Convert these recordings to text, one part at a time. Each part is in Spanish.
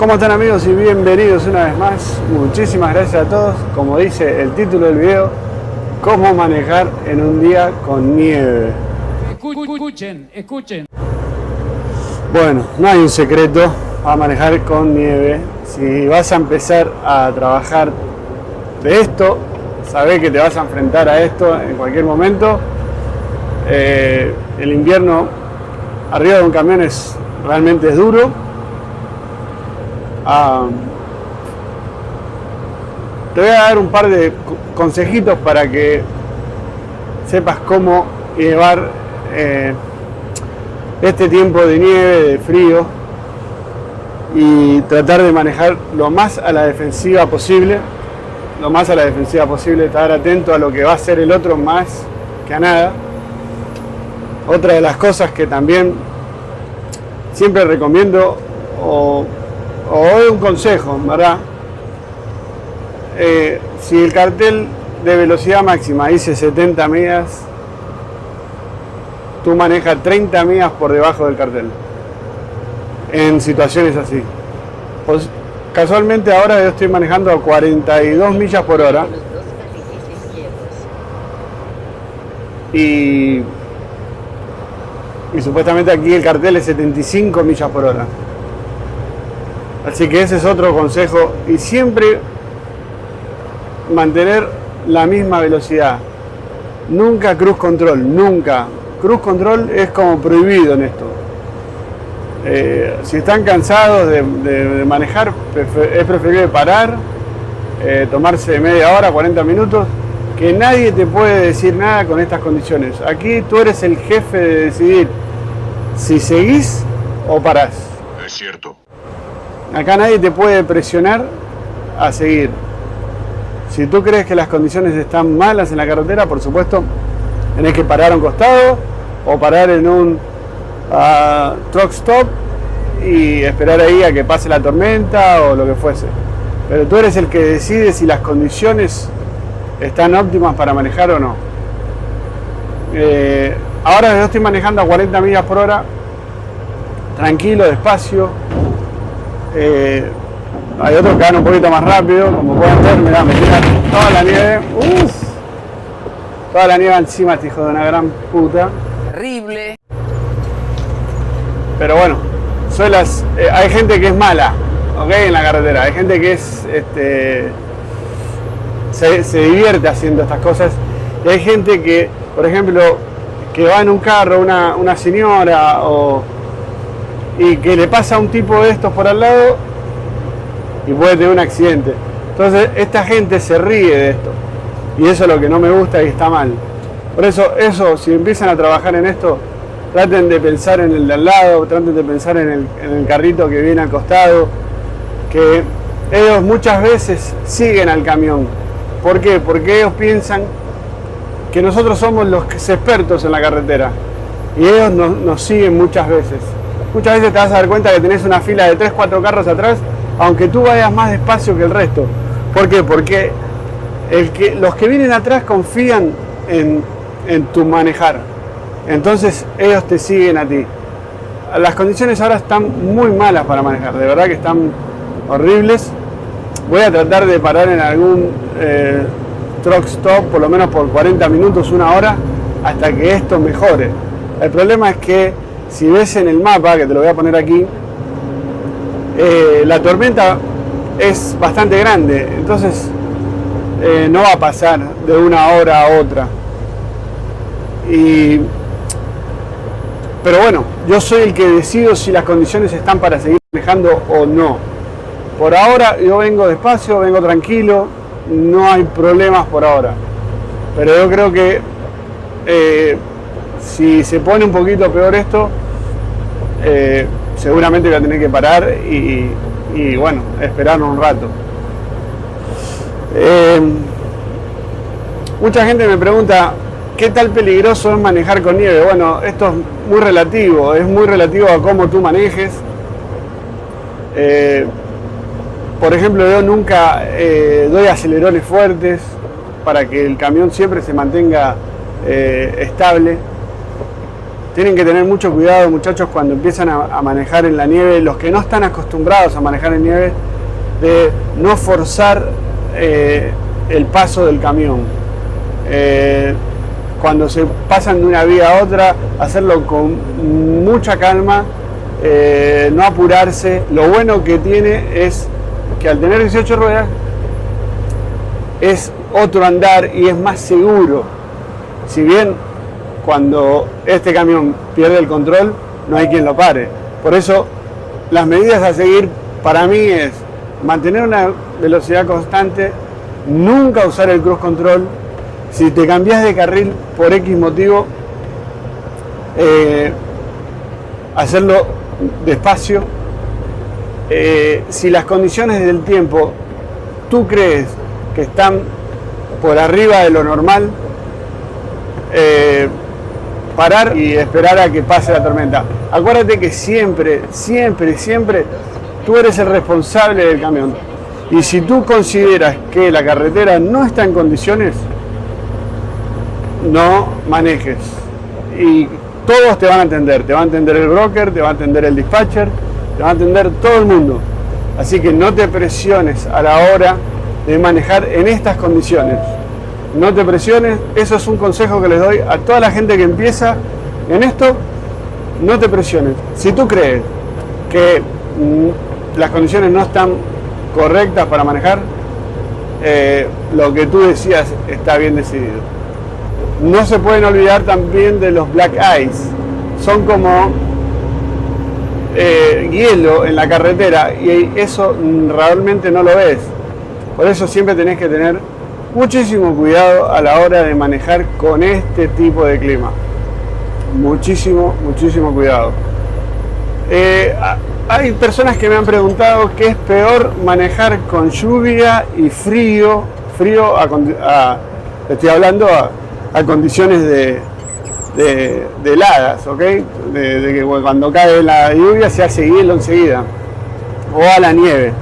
¿Cómo están, amigos? Y bienvenidos una vez más. Muchísimas gracias a todos. Como dice el título del video, cómo manejar en un día con nieve. Escuchen. Bueno, no hay un secreto a manejar con nieve. Si vas a empezar a trabajar de esto, sabés que te vas a enfrentar a esto en cualquier momento. El invierno arriba de un camión realmente es duro. Te voy a dar un par de consejitos para que sepas cómo llevar este tiempo de nieve, de frío, y tratar de manejar lo más a la defensiva posible. Estar atento a lo que va a hacer el otro más que a nada. Otra de las cosas que también siempre recomiendo o doy un consejo, ¿verdad? Si el cartel de velocidad máxima dice 70 millas, tú manejas 30 millas por debajo del cartel en situaciones así. Pues, casualmente ahora yo estoy manejando a 42 millas por hora y supuestamente aquí el cartel es 75 millas por hora. Así que ese es otro consejo, y siempre mantener la misma velocidad. Nunca cruise control, nunca. Cruise control es como prohibido en esto. Si están cansados de manejar, es preferible parar, tomarse media hora, 40 minutos, que nadie te puede decir nada con estas condiciones. Aquí tú eres el jefe de decidir si seguís o parás. Es cierto. Acá nadie te puede presionar a seguir. Si tú crees que las condiciones están malas en la carretera, por supuesto, tenés que parar a un costado o parar en un truck stop y esperar ahí a que pase la tormenta o lo que fuese. Pero tú eres el que decide si las condiciones están óptimas para manejar o no. Ahora yo estoy manejando a 40 millas por hora, tranquilo, despacio. Hay otros que van un poquito más rápido, como pueden ver. Mirá, me tiran toda la nieve. Toda la nieve encima, este hijo de una gran puta. Terrible. Pero bueno, hay gente que es mala, ¿ok? En la carretera. Hay gente que se divierte haciendo estas cosas. Y hay gente que, por ejemplo, que va en un carro, una señora, y que le pasa a un tipo de estos por al lado y puede tener un accidente. Entonces esta gente se ríe de esto, y eso es lo que no me gusta y está mal. Por eso, si empiezan a trabajar en esto, traten de pensar en el de al lado, traten de pensar en el carrito que viene al costado, que ellos muchas veces siguen al camión. ¿Por qué? Porque ellos piensan que nosotros somos los expertos en la carretera, y ellos nos siguen muchas veces. Muchas veces te vas a dar cuenta que tenés una fila de 3-4 carros atrás, aunque tú vayas más despacio que el resto. ¿Por qué? Porque los que vienen atrás confían en tu manejar. Entonces ellos te siguen a ti. Las condiciones ahora están muy malas para manejar, de verdad que están horribles. Voy a tratar de parar en algún truck stop, por lo menos por 40 minutos, una hora, hasta que esto mejore. El problema es que si ves en el mapa, que te lo voy a poner aquí, la tormenta es bastante grande, entonces no va a pasar de una hora a otra. Pero bueno, yo soy el que decido si las condiciones están para seguir manejando o no. Por ahora yo vengo despacio, vengo tranquilo, no hay problemas por ahora. Pero yo creo que si se pone un poquito peor esto, seguramente voy a tener que parar y bueno, esperar un rato. Mucha gente me pregunta, ¿qué tal peligroso es manejar con nieve? Bueno, esto es muy relativo a cómo tú manejes. Por ejemplo, yo nunca doy acelerones fuertes para que el camión siempre se mantenga estable. tienen que tener mucho cuidado, muchachos, cuando empiezan a manejar en la nieve, los que no están acostumbrados a manejar en nieve, de no forzar el paso del camión. Cuando se pasan de una vía a otra, hacerlo con mucha calma, no apurarse. Lo bueno que tiene es que al tener 18 ruedas es otro andar y es más seguro. Si bien cuando este camión pierde el control, no hay quien lo pare. Por eso las medidas a seguir para mí es mantener una velocidad constante, nunca usar el cruise control. Si te cambias de carril por X motivo, hacerlo despacio. Si las condiciones del tiempo tú crees que están por arriba de lo normal, parar y esperar a que pase la tormenta. Acuérdate que siempre tú eres el responsable del camión. Y si tú consideras que la carretera no está en condiciones, no manejes. Y todos te van a entender. Te va a entender el broker, te va a entender el dispatcher, te va a entender todo el mundo. Así que no te presiones a la hora de manejar en estas condiciones. No te presiones, eso es un consejo que les doy a toda la gente que empieza en esto. No te presiones. Si tú crees que las condiciones no están correctas para manejar, lo que tú decías está bien decidido. No se pueden olvidar también de los black ice. Son como hielo en la carretera y eso realmente no lo ves. Por eso siempre tenés que tener muchísimo cuidado a la hora de manejar con este tipo de clima. Muchísimo cuidado. Hay personas que me han preguntado qué es peor manejar con lluvia y frío. Estoy hablando a condiciones de heladas, ¿ok? De que cuando cae la lluvia se hace hielo enseguida. O a la nieve.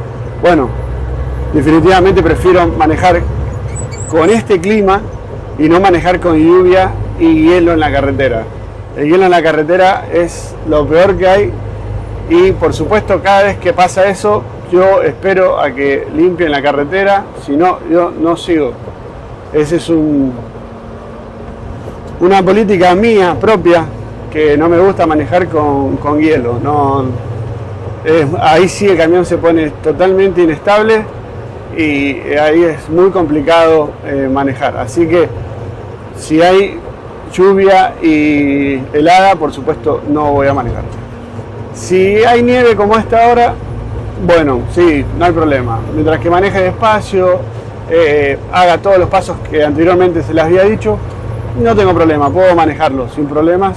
Bueno, definitivamente prefiero manejar con este clima y no manejar con lluvia y hielo en la carretera. El hielo en la carretera es lo peor que hay y por supuesto cada vez que pasa eso yo espero a que limpien la carretera, si no yo no sigo. Esa es una política mía propia, que no me gusta manejar con hielo. No, ahí sí el camión se pone totalmente inestable y ahí es muy complicado manejar. Así que si hay lluvia y helada, por supuesto no voy a manejar. Si hay nieve como esta hora, bueno, sí, no hay problema. Mientras que maneje despacio, haga todos los pasos que anteriormente se les había dicho, no tengo problema, puedo manejarlo sin problemas.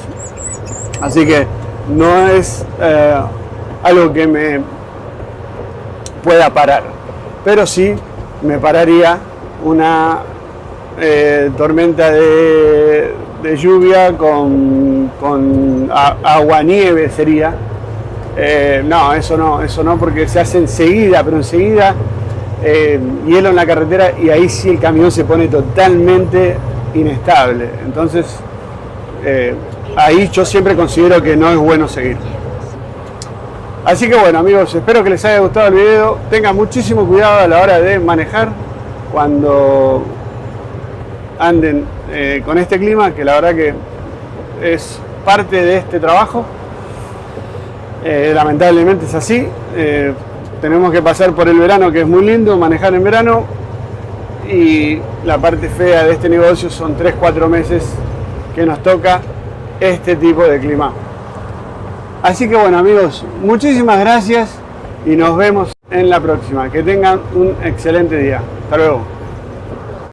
Así que no es algo que me pueda parar. Pero sí me pararía una tormenta de lluvia con agua-nieve sería. No, eso no, porque se hace enseguida, pero enseguida hielo en la carretera y ahí sí el camión se pone totalmente inestable. Entonces, ahí yo siempre considero que no es bueno seguir. Así que bueno, amigos, espero que les haya gustado el video. Tengan muchísimo cuidado a la hora de manejar cuando anden con este clima, que la verdad que es parte de este trabajo. Lamentablemente es así. Tenemos que pasar por el verano, que es muy lindo manejar en verano, y la parte fea de este negocio son 3-4 meses que nos toca este tipo de clima. Así que bueno, amigos, muchísimas gracias y nos vemos en la próxima. Que tengan un excelente día. Hasta luego.